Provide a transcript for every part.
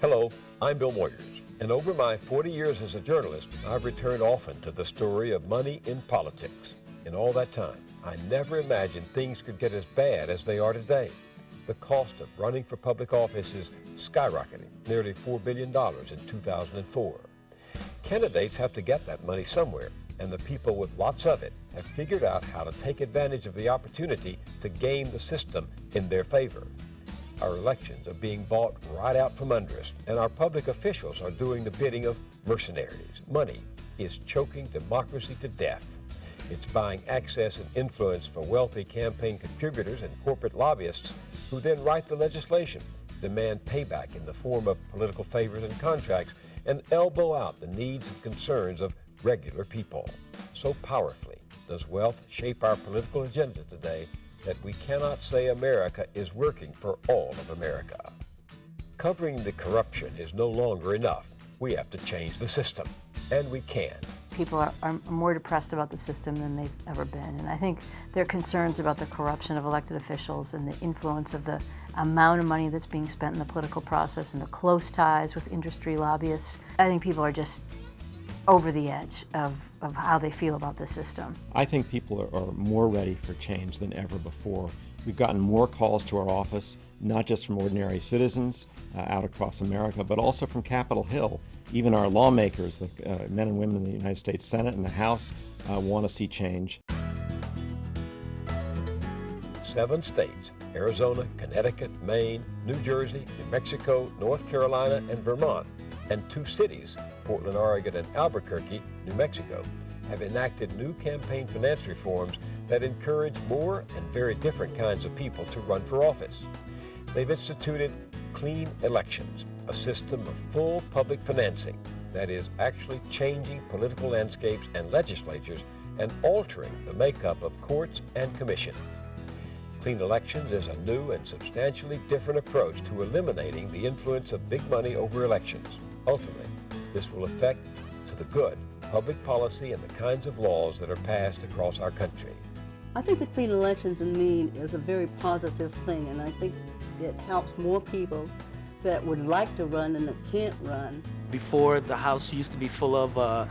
Hello, I'm Bill Moyers, and over my 40 years as a journalist, I've returned often to the story of money in politics. In all that time, I never imagined things could get as bad as they are today. The cost of running for public office is skyrocketing, nearly $4 billion in 2004. Candidates have to get that money somewhere, and the people with lots of it have figured out how to take advantage of the opportunity to game the system in their favor. Our elections are being bought right out from under us, and our public officials are doing the bidding of mercenaries. Money is choking democracy to death. It's buying access and influence for wealthy campaign contributors and corporate lobbyists who then write the legislation, demand payback in the form of political favors and contracts, and elbow out the needs and concerns of regular people. So powerfully does wealth shape our political agenda today that we cannot say America is working for all of America. Covering the corruption is no longer enough. We have to change the system, and we can. People are more depressed about the system than they've ever been, and I think their concerns about the corruption of elected officials and the influence of the amount of money that's being spent in the political process and the close ties with industry lobbyists. I think people are just over the edge of how they feel about the system. I think people are more ready for change than ever before. We've gotten more calls to our office, not just from ordinary citizens out across America, but also from Capitol Hill. Even our lawmakers, the men and women in the United States Senate and the House, want to see change. 7 states, Arizona, Connecticut, Maine, New Jersey, New Mexico, North Carolina, and Vermont, and 2 cities, Portland, Oregon, and Albuquerque, New Mexico, have enacted new campaign finance reforms that encourage more and very different kinds of people to run for office. They've instituted clean elections, a system of full public financing that is actually changing political landscapes and legislatures and altering the makeup of courts and commission. Clean elections is a new and substantially different approach to eliminating the influence of big money over elections. Ultimately, this will affect to the good public policy and the kinds of laws that are passed across our country. I think the clean elections in Maine is a very positive thing, and I think it helps more people that would like to run and that can't run. Before, the House used to be full of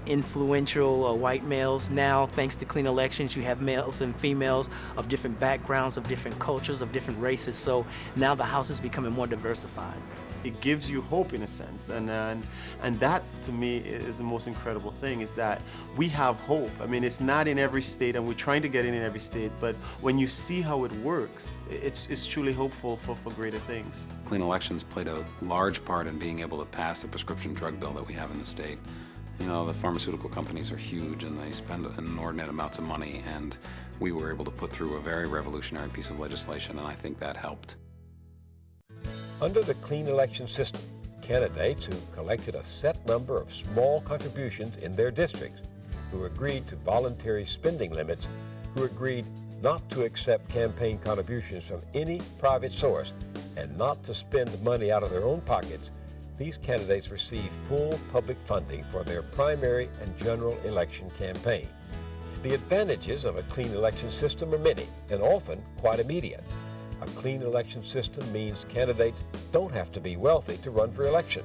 influential white males. Now, thanks to clean elections, you have males and females of different backgrounds, of different cultures, of different races. So now the House is becoming more diversified. It gives you hope in a sense, and that's, to me, is the most incredible thing, is that we have hope. I mean, it's not in every state, and we're trying to get it in every state, but when you see how it works, it's truly hopeful for greater things. Clean elections played a large part in being able to pass the prescription drug bill that we have in the state. You know, the pharmaceutical companies are huge, and they spend inordinate amounts of money, and we were able to put through a very revolutionary piece of legislation, and I think that helped. Under the clean election system, candidates who collected a set number of small contributions in their districts, who agreed to voluntary spending limits, who agreed not to accept campaign contributions from any private source, and not to spend money out of their own pockets, these candidates receive full public funding for their primary and general election campaign. The advantages of a clean election system are many, and often quite immediate. A clean election system means candidates don't have to be wealthy to run for election.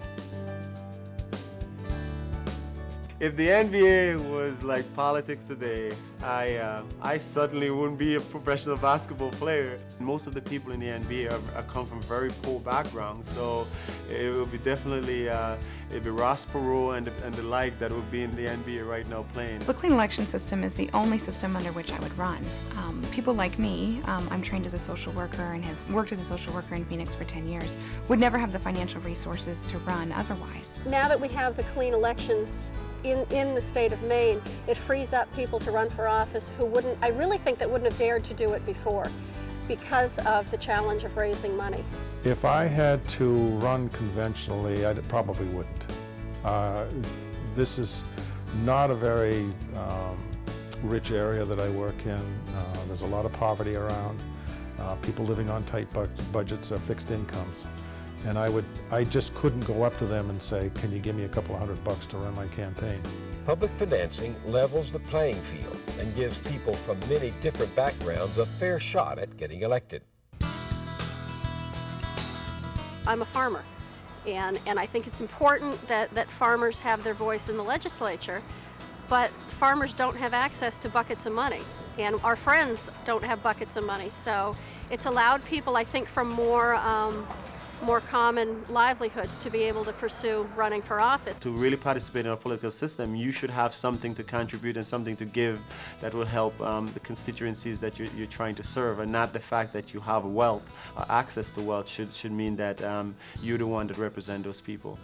If the NBA was like politics today, I certainly wouldn't be a professional basketball player. Most of the people in the NBA come from very poor backgrounds, so it would be definitely it'd be Ross Perot and the like that would be in the NBA right now playing. The clean election system is the only system under which I would run. People like me, I'm trained as a social worker and have worked as a social worker in Phoenix for 10 years, would never have the financial resources to run otherwise. Now that we have the clean elections in the state of Maine, it frees up people to run for office who I really think that wouldn't have dared to do it before because of the challenge of raising money. If I had to run conventionally, I probably wouldn't. This is not a very rich area that I work in. There's a lot of poverty around. People living on tight budgets or fixed incomes. And I just couldn't go up to them and say, can you give me a couple $100 to run my campaign? Public financing levels the playing field and gives people from many different backgrounds a fair shot at getting elected. I'm a farmer, And I think it's important that farmers have their voice in the legislature, but farmers don't have access to buckets of money, and our friends don't have buckets of money. So it's allowed people, I think, from more common livelihoods to be able to pursue running for office. To really participate in our political system, you should have something to contribute and something to give that will help the constituencies that you're trying to serve, and not the fact that you have wealth. Access to wealth should mean that you're the one that represents those people.